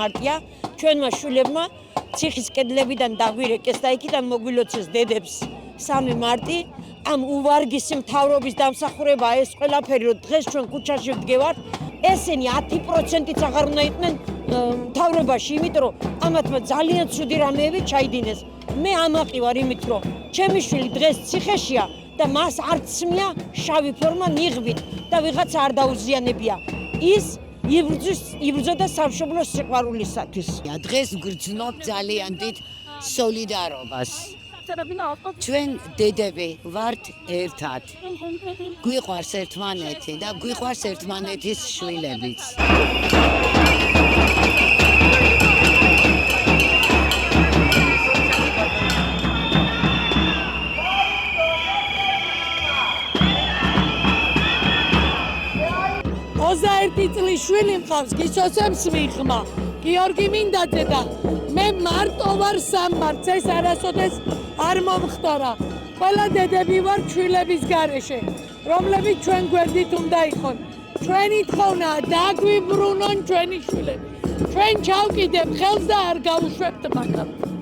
მარტია ჩვენმა შვილებმა ციხის კედლებიდან დაგვირეკეს და იქიდან მოგვილოცეს დედებს 3 მარტი ამ უვარგისი მთავრობის დამსახურება ეს ყველაფერი რომ დღეს ჩვენ ქუჩაში ვდგევართ ესენი 10%-იც აღარ უნდა იყვნენ მთავრობაში იმიტომ რომ ამათმა ძალიან ცუდი რამეები ჩაიდინეს მე ამაყი ვარ იმით რომ ჩემი შვილი დღეს ციხეშია და მას არც მია შავი ფორმა ნიღბით და ვიღაცა არ დაუზიანებია ის იბრძოდა სამშობლოს სიყვარულისათვის დღეს გრძნობ ძალიან დიდ სოლიდარობას ჩვენ დედები ვართ ერთად გვიყვარს ერთმანეთი და გვიყვარს ერთმანეთის შვილებიც ერთი წლის შვილი მყავს გიცოცემს მიღმა გიორგი მინდაძე და მე მარტო ვარ 3 მარტს ეს არასოდეს არ მომხდარა ყველა დედები ვარ შვილების გარეშე რომლებიც ჩვენ გვერდით უნდა იყონ ჩვენი თხოვნაა დაგვიბრუნონ ჩვენი შვილები ჩვენ ჩავკიდებ ხელს და არ გავუშვებთ მაგრამ